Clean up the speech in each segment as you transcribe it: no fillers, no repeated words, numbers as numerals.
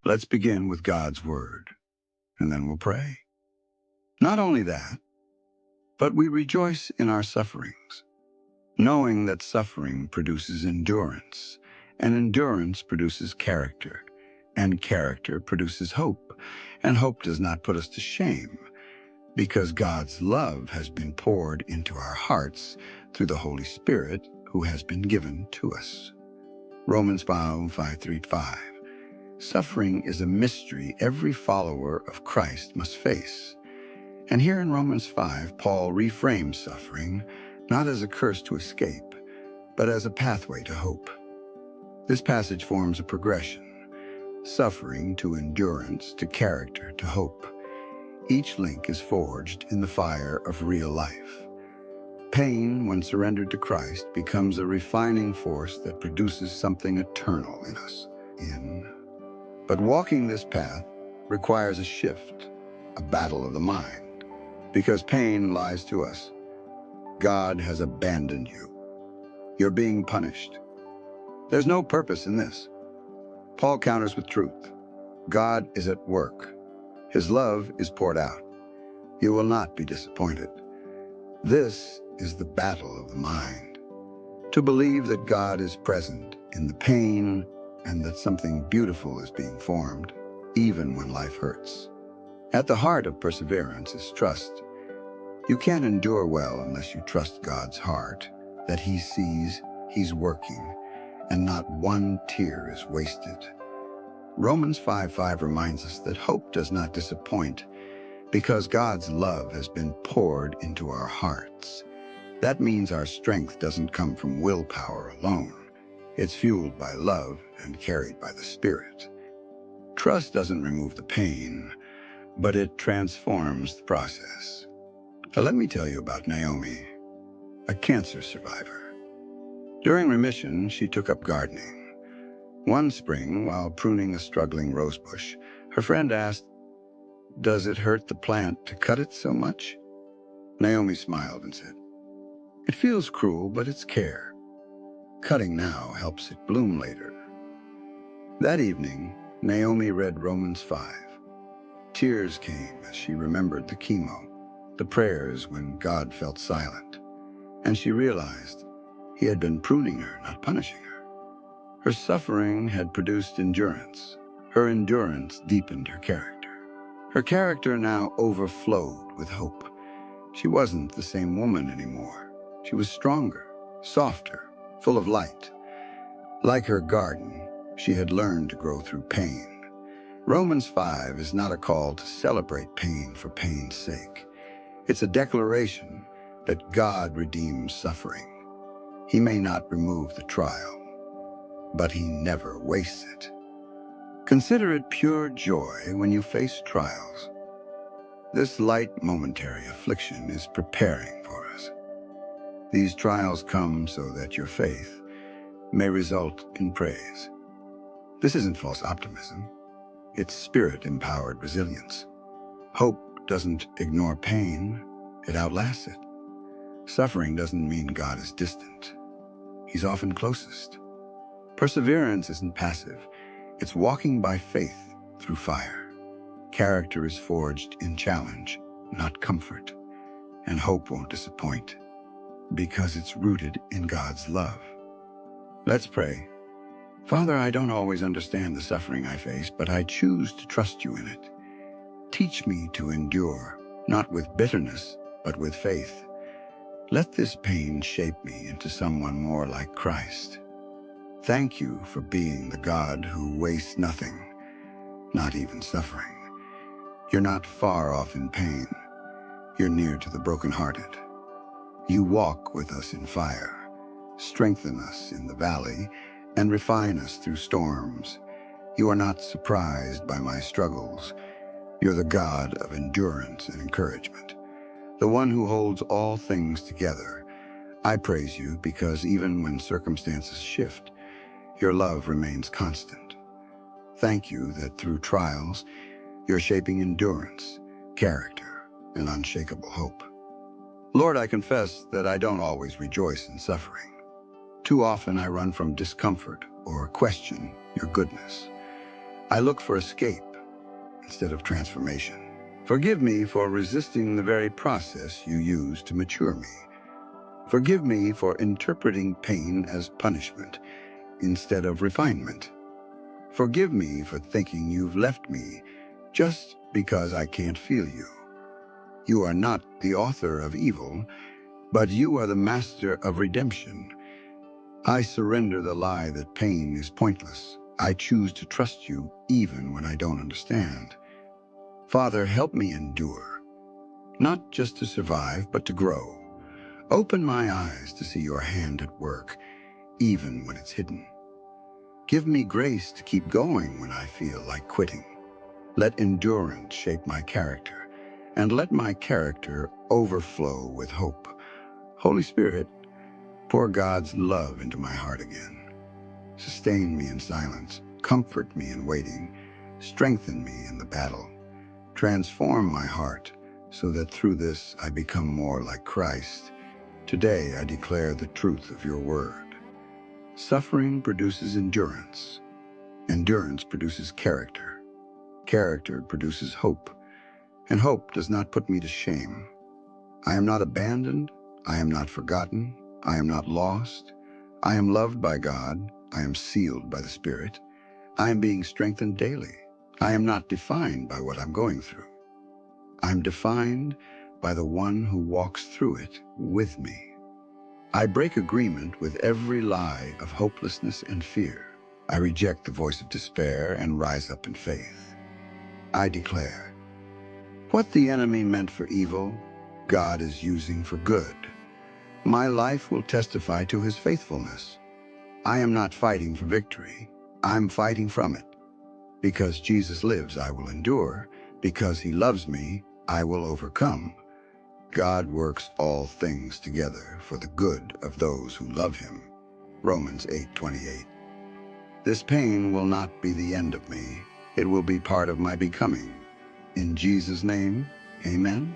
Let's begin with God's Word, and then we'll pray. Not only that, but we rejoice in our sufferings, knowing that suffering produces endurance, and endurance produces character, and character produces hope, and hope does not put us to shame, because God's love has been poured into our hearts through the Holy Spirit who has been given to us. Romans 5:5-5. Suffering is a mystery every follower of Christ must face. And here in Romans 5, Paul reframes suffering not as a curse to escape, but as a pathway to hope. This passage forms a progression: suffering to endurance, to character, to hope. Each link is forged in the fire of real life. Pain, when surrendered to Christ, becomes a refining force that produces something eternal in us. But walking this path requires a shift, a battle of the mind, because pain lies to us. God has abandoned you. You're being punished. There's no purpose in this. Paul counters with truth. God is at work. His love is poured out. You will not be disappointed. This is the battle of the mind. To believe that God is present in the pain and that something beautiful is being formed, even when life hurts. At the heart of perseverance is trust. You can't endure well unless you trust God's heart, that He sees, He's working, and not one tear is wasted. Romans 5:5 reminds us that hope does not disappoint because God's love has been poured into our hearts. That means our strength doesn't come from willpower alone. It's fueled by love and carried by the Spirit. Trust doesn't remove the pain, but it transforms the process. Now, let me tell you about Naomi, a cancer survivor. During remission, she took up gardening. One spring, while pruning a struggling rosebush, her friend asked, "Does it hurt the plant to cut it so much?" Naomi smiled and said, "It feels cruel, but it's care. Cutting now helps it bloom later." That evening, Naomi read Romans 5. Tears came as she remembered the chemo, the prayers when God felt silent, and she realized He had been pruning her, not punishing her. Her suffering had produced endurance. Her endurance deepened her character. Her character now overflowed with hope. She wasn't the same woman anymore. She was stronger, softer, full of light. Like her garden, she had learned to grow through pain. Romans 5 is not a call to celebrate pain for pain's sake. It's a declaration that God redeems suffering. He may not remove the trial, but He never wastes it. Consider it pure joy when you face trials. This light momentary affliction is preparing for us. These trials come so that your faith may result in praise. This isn't false optimism. It's Spirit-empowered resilience. Hope doesn't ignore pain, it outlasts it. Suffering doesn't mean God is distant. He's often closest. Perseverance isn't passive. It's walking by faith through fire. Character is forged in challenge, not comfort. And hope won't disappoint, because it's rooted in God's love. Let's pray. Father, I don't always understand the suffering I face, but I choose to trust You in it. Teach me to endure, not with bitterness, but with faith. Let this pain shape me into someone more like Christ. Thank You for being the God who wastes nothing, not even suffering. You're not far off in pain. You're near to the brokenhearted. You walk with us in fire, strengthen us in the valley, and refine us through storms. You are not surprised by my struggles. You're the God of endurance and encouragement, the one who holds all things together. I praise You because even when circumstances shift, Your love remains constant. Thank You that through trials, You're shaping endurance, character, and unshakable hope. Lord, I confess that I don't always rejoice in suffering. Too often I run from discomfort or question Your goodness. I look for escape instead of transformation. Forgive me for resisting the very process you use to mature me. Forgive me for interpreting pain as punishment instead of refinement. Forgive me for thinking you've left me just because I can't feel you. You are not the author of evil, but you are the master of redemption. I surrender the lie that pain is pointless. I choose to trust you even when I don't understand. Father, help me endure, not just to survive, but to grow. Open my eyes to see your hand at work, even when it's hidden. Give me grace to keep going when I feel like quitting. Let endurance shape my character, and let my character overflow with hope. Holy Spirit, pour God's love into my heart again. Sustain me in silence, comfort me in waiting, strengthen me in the battle. Transform my heart so that through this I become more like Christ. Today I declare the truth of your word. Suffering produces endurance. Endurance produces character. Character produces hope. And hope does not put me to shame. I am not abandoned. I am not forgotten. I am not lost. I am loved by God. I am sealed by the Spirit. I am being strengthened daily. I am not defined by what I'm going through. I'm defined by the one who walks through it with me. I break agreement with every lie of hopelessness and fear. I reject the voice of despair and rise up in faith. I declare, what the enemy meant for evil, God is using for good. My life will testify to his faithfulness. I am not fighting for victory. I'm fighting from it. Because Jesus lives, I will endure. Because he loves me, I will overcome. God works all things together for the good of those who love him. Romans 8:28. This pain will not be the end of me. It will be part of my becoming. In Jesus' name, amen.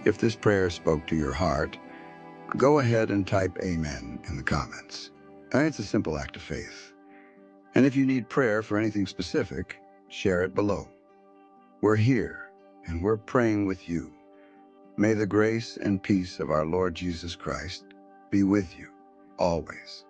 If this prayer spoke to your heart, go ahead and type amen in the comments. It's a simple act of faith. And if you need prayer for anything specific, share it below. We're here, and we're praying with you. May the grace and peace of our Lord Jesus Christ be with you always.